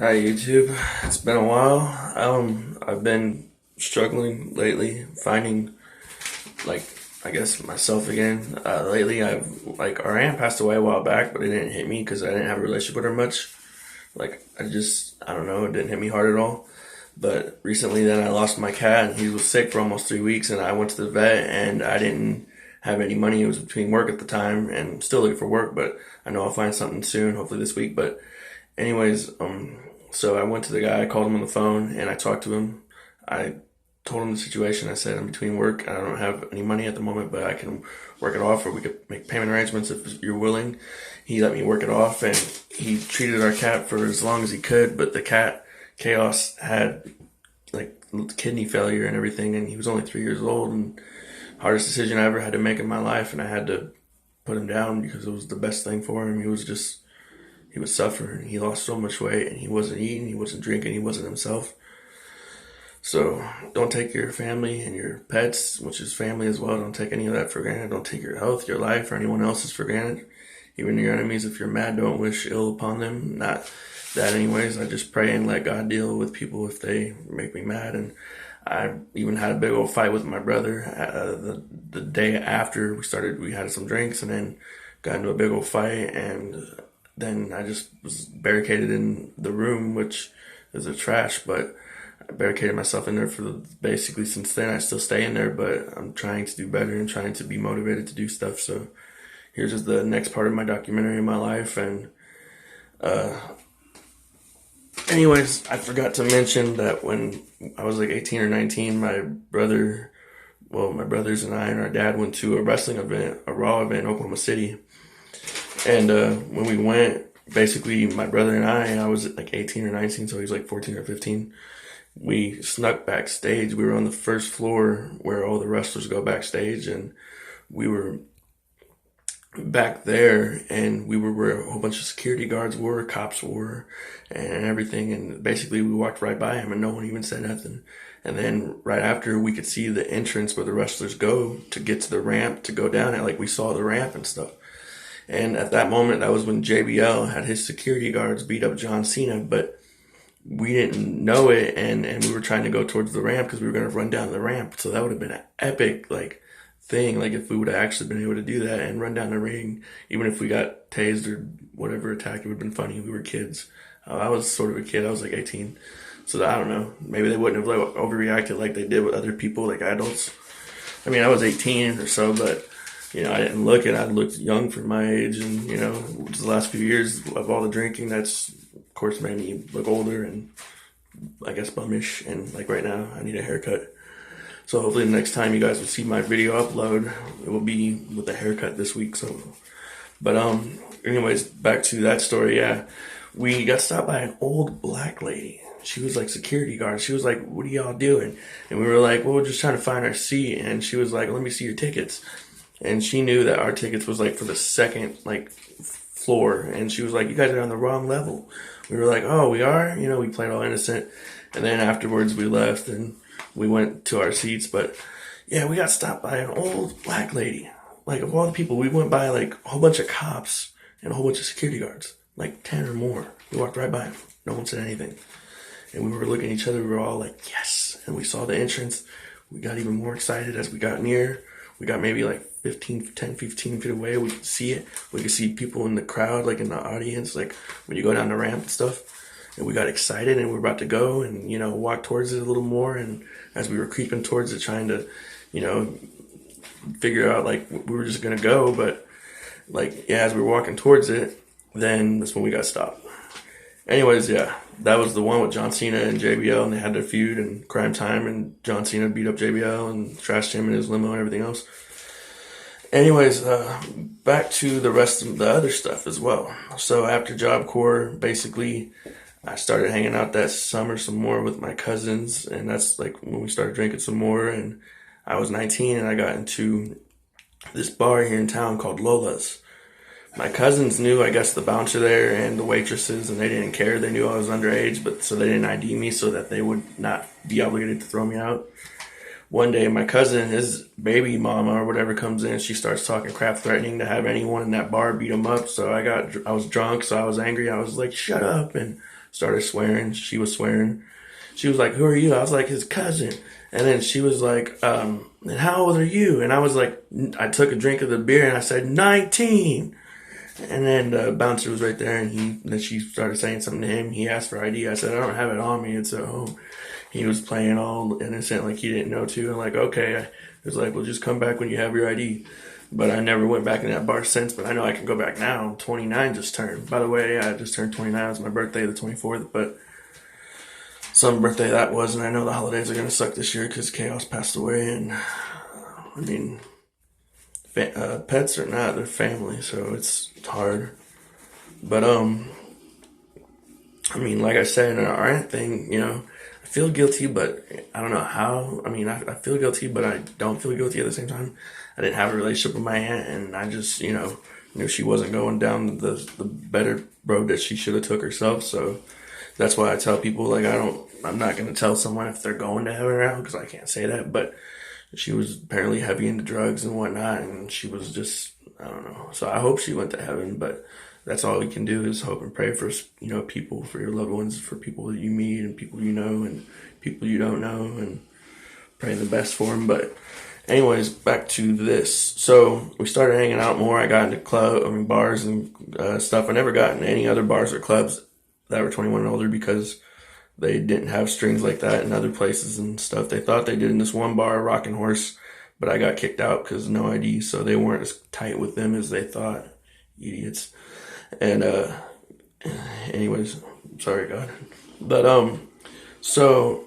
Hi YouTube. It's been a while. I've been struggling lately finding like I guess myself again. Lately I've our aunt passed away a while back, but it didn't hit me because I didn't have a relationship with her much. I don't know, it didn't hit me hard at all. But recently then I lost my cat and he was sick for almost 3 weeks and I went to the vet and I didn't have any money. It was between work at the time and I'm still looking for work, but I know I'll find something soon, hopefully this week. But anyways, so I went to the guy, I called him on the phone, and I talked to him. I told him the situation. I said, I'm between work, and I don't have any money at the moment, but I can work it off, or we could make payment arrangements if you're willing. He let me work it off, and he treated our cat for as long as he could, but the cat, Chaos, had like kidney failure and everything, and he was only 3 years old, and hardest decision I ever had to make in my life, and I had to put him down because it was the best thing for him. He was suffering. He lost so much weight and he wasn't eating, he wasn't drinking, he wasn't himself. So don't take your family and your pets, which is family as well, don't take any of that for granted. Don't take your health, your life, or anyone else's for granted. Even your enemies, if you're mad, don't wish ill upon them. Not that anyways. I just pray and let God deal with people if they make me mad. And I even had a big old fight with my brother the day after we had some drinks and then got into a big old fight, and then I just was barricaded in the room, which is a trash, but I barricaded myself in there basically since then. I still stay in there, but I'm trying to do better and trying to be motivated to do stuff. So here's just the next part of my documentary in my life. And uh, anyways, I forgot to mention that when I was like 18 or 19, my brothers and I and our dad went to a wrestling event, a Raw event in Oklahoma City. And when we went, basically my brother and I was like 18 or 19, so he was like 14 or 15. We snuck backstage. We were on the first floor where all the wrestlers go backstage, and we were back there, and we were where a whole bunch of security guards were, cops were, and everything. And basically we walked right by him and no one even said nothing. And then right after, we could see the entrance where the wrestlers go to get to the ramp to go down it. Like, we saw the ramp and stuff. And at that moment, that was when JBL had his security guards beat up John Cena, but we didn't know it, and we were trying to go towards the ramp because we were going to run down the ramp. So that would have been an epic thing, if we would have actually been able to do that and run down the ring. Even if we got tased or whatever attack, it would have been funny. We were kids. I was sort of a kid. I was like 18. So I don't know. Maybe they wouldn't have overreacted like they did with other people, like adults. I mean, I was 18 or so, but I didn't look it. I looked young for my age, and the last few years of all the drinking, that's of course made me look older and I guess bummish. And like right now, I need a haircut. So hopefully the next time you guys will see my video upload, it will be with a haircut this week. So, but anyways, back to that story. Yeah, we got stopped by an old black lady. She was like security guard. She was like, "What are y'all doing?" And we were like, "Well, we're just trying to find our seat." And she was like, "Let me see your tickets." And she knew that our tickets was for the second floor, and she was like, "You guys are on the wrong level." We were like, "Oh, we are?" We played all innocent, and then afterwards we left and we went to our seats. But yeah, we got stopped by an old black lady. Of all the people, we went by a whole bunch of cops and a whole bunch of security guards, 10 or more. We walked right by them. No one said anything, and we were looking at each other. We were all like, "Yes!" And we saw the entrance. We got even more excited as we got near. We got maybe 10, 15 feet away. We could see it. We could see people in the crowd, in the audience, when you go down the ramp and stuff. And we got excited and we were about to go and, walk towards it a little more. And as we were creeping towards it, trying to, figure out, we were just going to go. But, as we were walking towards it, then that's when we got stopped. Anyways, yeah, that was the one with John Cena and JBL, and they had their feud and Crime Time, and John Cena beat up JBL and trashed him in his limo and everything else. Anyways, back to the rest of the other stuff as well. So after Job Corps, basically, I started hanging out that summer some more with my cousins, and that's when we started drinking some more. And I was 19, and I got into this bar here in town called Lola's. My cousins knew, I guess, the bouncer there and the waitresses, and they didn't care. They knew I was underage, but so they didn't ID me so that they would not be obligated to throw me out. One day, my cousin, his baby mama or whatever, comes in. She starts talking crap, threatening to have anyone in that bar beat him up. So I was drunk, so I was angry. I was like, "Shut up," and started swearing. She was swearing. She was like, "Who are you?" I was like, "His cousin." And then she was like, "And how old are you?" And I was like, I took a drink of the beer and I said, 19. And then the bouncer was right there, and then she started saying something to him. He asked for ID. I said, "I don't have it on me. It's at home." He was playing all innocent, like he didn't know to. I'm like, "Okay." I was like, "Well, just come back when you have your ID." But I never went back in that bar since. But I know I can go back now. I'm 29 just turned. By the way, I just turned 29. It was my birthday, the 24th. But some birthday that was, and I know the holidays are gonna suck this year because Chaos passed away. And I mean, pets are not their family, so it's hard. But I mean, like I said in our aunt thing, I feel guilty, but I don't know how. I mean, I feel guilty, but I don't feel guilty at the same time. I didn't have a relationship with my aunt, and I just, knew she wasn't going down the better road that she should have took herself. So that's why I tell people, like, I'm not going to tell someone if they're going to heaven or hell, because I can't say that. But she was apparently heavy into drugs and whatnot, and she was just, I don't know. So I hope she went to heaven, but that's all we can do is hope and pray for, people, for your loved ones, for people that you meet and people you know and people you don't know, and pray the best for them. But anyways, back to this. So we started hanging out more. I got into bars and stuff. I never got into any other bars or clubs that were 21 and older because they didn't have strings like that in other places and stuff. They thought they did in this one bar, Rockin' Horse, but I got kicked out because no ID, so they weren't as tight with them as they thought. Idiots. And anyways, sorry God. But so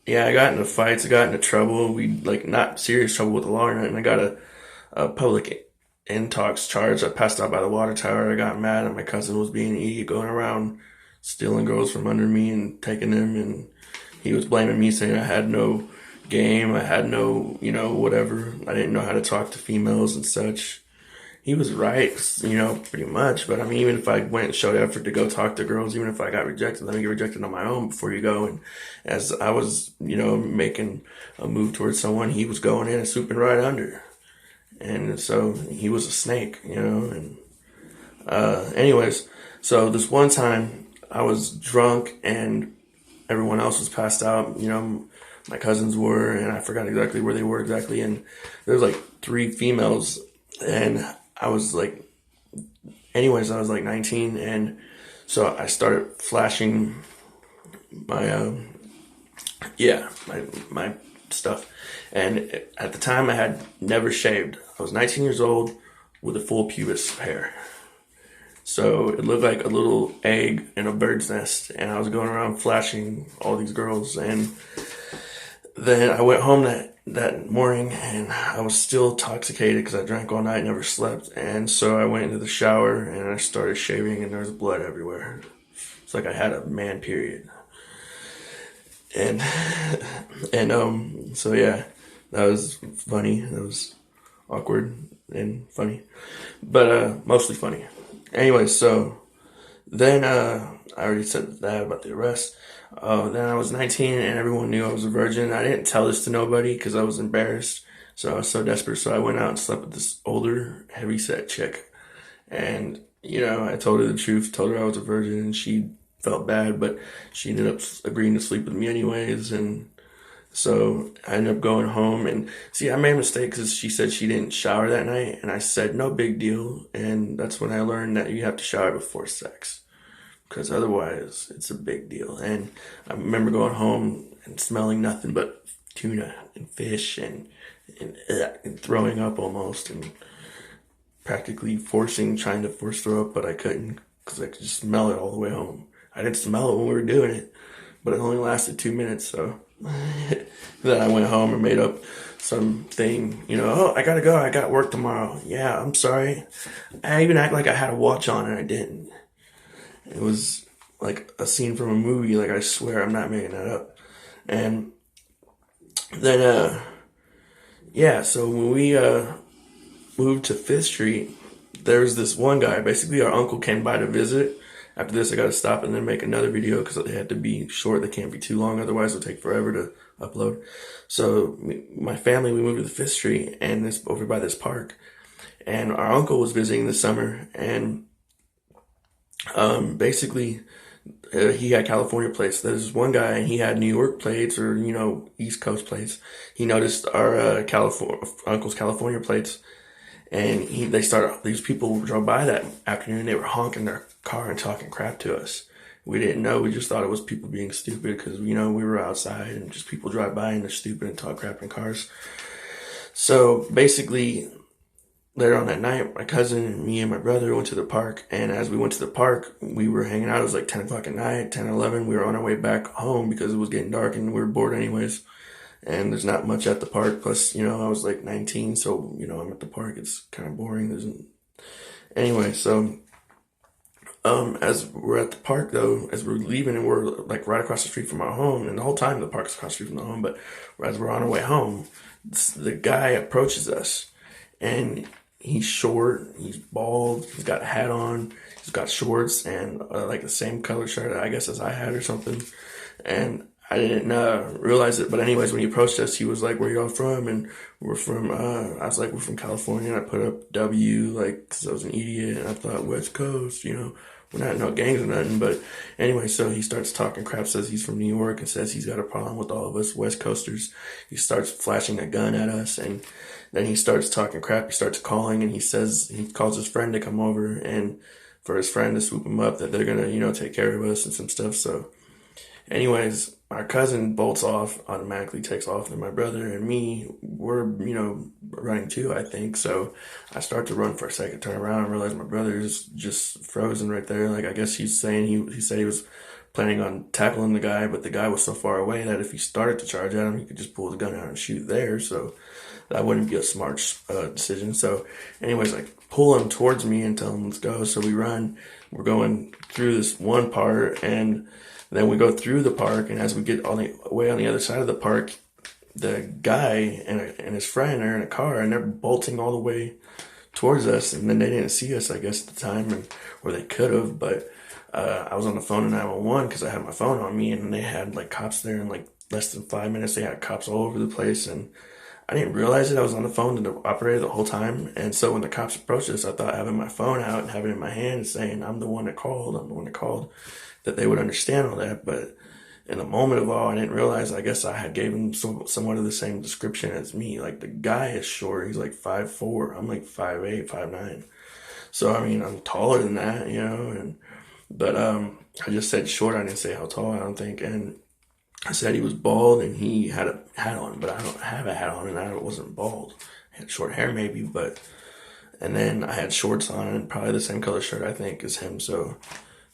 yeah, I got into fights, I got into trouble. We not serious trouble with the law or nothing. I got a public intox charge. I passed out by the water tower. I got mad at my cousin was being an idiot, going around stealing girls from under me and taking them, and he was blaming me, saying I had no game, I had no, whatever. I didn't know how to talk to females and such. He was right, pretty much. But I mean, even if I went and showed effort to go talk to girls, even if I got rejected, let me get rejected on my own before you go. And as I was, making a move towards someone, he was going in and swooping right under. And so he was a snake, and anyways, so this one time I was drunk and everyone else was passed out, my cousins were, and I forgot exactly where they were exactly. And there was like 3 females, and I was like 19, and so I started flashing my my stuff. And at the time I had never shaved. I was 19 years old with a full pubis hair. So it looked like a little egg in a bird's nest, and I was going around flashing all these girls. And then I went home that morning, and I was still intoxicated because I drank all night, never slept. And so I went into the shower and I started shaving, and there was blood everywhere. It's like I had a man period. And so yeah, that was funny. That was awkward and funny, but mostly funny. Anyway, so then I already said that about the arrest. Then I was 19 and everyone knew I was a virgin. I didn't tell this to nobody because I was embarrassed. So I was so desperate. So I went out and slept with this older, heavyset chick. And, I told her the truth, told her I was a virgin, and she felt bad, but she ended up agreeing to sleep with me anyways. And so I ended up going home, and see, I made a mistake because she said she didn't shower that night, and I said, no big deal. And that's when I learned that you have to shower before sex, because otherwise it's a big deal. And I remember going home and smelling nothing but tuna and fish and throwing up almost, and practically trying to force throw up, but I couldn't because I could just smell it all the way home. I didn't smell it when we were doing it, but it only lasted 2 minutes, so then I went home and made up something, oh, I gotta go, I got work tomorrow. Yeah, I'm sorry. I even act like I had a watch on and I didn't. It was like a scene from a movie, like I swear I'm not making that up. And then, so when we moved to 5th Street, there was this one guy, basically our uncle came by to visit. After this, I got to stop and then make another video because they had to be short. They can't be too long, otherwise it'll take forever to upload. So my family, we moved to 5th Street and this over by this park. And our uncle was visiting this summer, and basically he had California plates. There's one guy, and he had New York plates or, East Coast plates. He noticed our uncle's California plates, and these people drove by that afternoon. They were honking their car and talking crap to us. We didn't know. We just thought it was people being stupid because, we were outside and just people drive by and they're stupid and talk crap in cars. So basically, later on that night, my cousin and me and my brother went to the park. And as we went to the park, we were hanging out. It was like 10 o'clock at night, 10, 11. We were on our way back home because it was getting dark and we were bored anyways. And there's not much at the park. Plus, I was like 19. So, I'm at the park. It's kind of boring. Anyway, so as we're at the park though, as we're leaving and we're like right across the street from our home, and the whole time the park's across the street from the home, but as we're on our way home, the guy approaches us, and he's short, he's bald, he's got a hat on, he's got shorts, and like the same color shirt, I guess, as I had or something, and I didn't realize it, but anyways, when he approached us, he was like, "Where y'all from?" And we're from, I was like, "We're from California." And I put up W, like, cause I was an idiot, and I thought West Coast, we're not no gangs or nothing. But anyway, so he starts talking crap, says he's from New York, and says he's got a problem with all of us West Coasters. He starts flashing a gun at us, and then he starts talking crap. He starts calling, and he calls his friend to come over, and for his friend to swoop him up, that they're gonna, take care of us and some stuff. So anyways, our cousin bolts off, automatically takes off, and my brother and me, we're, running too, I think. So I start to run for a second, turn around, and realize my brother's just frozen right there. Like, I guess he's saying he said he was planning on tackling the guy, but the guy was so far away that if he started to charge at him, he could just pull the gun out and shoot there. So that wouldn't be a smart decision. So anyways, I pull him towards me and tell him, let's go. So we run. We're going through this one part, and then we go through the park, and as we get all the way on the other side of the park, the guy and his friend are in a car, and they're bolting all the way towards us. And then they didn't see us, I guess, at the time, or they could have. But I was on the phone to 911 because I had my phone on me, and they had like cops there in like less than 5 minutes. They had cops all over the place, and I didn't realize it. I was on the phone to the operator the whole time. And so when the cops approached us, I thought having my phone out and having it in my hand and saying, I'm the one that called, that they would understand all that. But in the moment of all, I didn't realize, I guess I had gave him somewhat of the same description as me. Like, the guy is short. He's like 5'4". I'm like 5'8", 5'9". So, I mean, I'm taller than that, but I just said short. I didn't say how tall, I don't think. And I said he was bald and he had a hat on, but I don't have a hat on and I wasn't bald. I had short hair maybe, and then I had shorts on and probably the same color shirt, I think, as him. So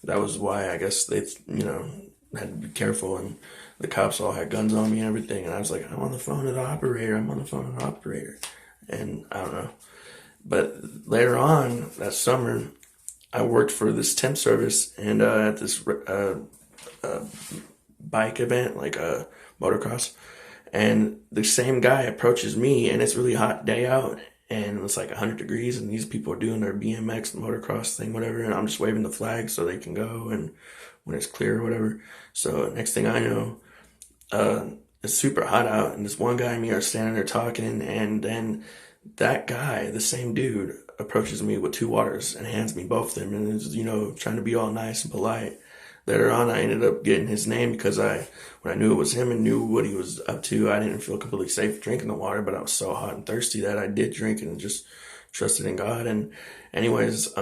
that was why I guess they, had to be careful, and the cops all had guns on me and everything. And I was like, I'm on the phone to the operator. And I don't know. But later on that summer, I worked for this temp service, and at this bike event, like a motocross, and the same guy approaches me, and it's really hot day out, and it's like 100 degrees, and these people are doing their BMX motocross thing, whatever, and I'm just waving the flag so they can go, and when it's clear or whatever. So next thing I know, it's super hot out, and this one guy and me are standing there talking, and then that guy, the same dude, approaches me with two waters and hands me both of them, and is, trying to be all nice and polite. Later on, I ended up getting his name because when I knew it was him and knew what he was up to, I didn't feel completely safe drinking the water, but I was so hot and thirsty that I did drink and just trusted in God. And anyways,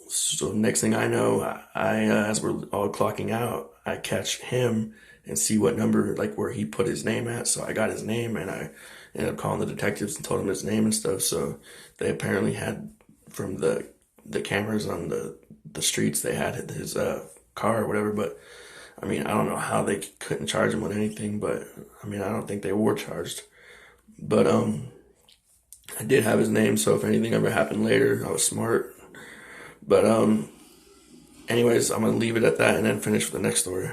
so next thing I know, I as we're all clocking out, I catch him and see what number, like where he put his name at. So I got his name, and I ended up calling the detectives and told them his name and stuff. So they apparently had, from the cameras on the streets, they had his car or whatever. But I mean, I don't know how they couldn't charge him with anything, but I mean, I don't think they were charged. But I did have his name, so if anything ever happened later, I was smart. But anyways, I'm gonna leave it at that and then finish with the next story.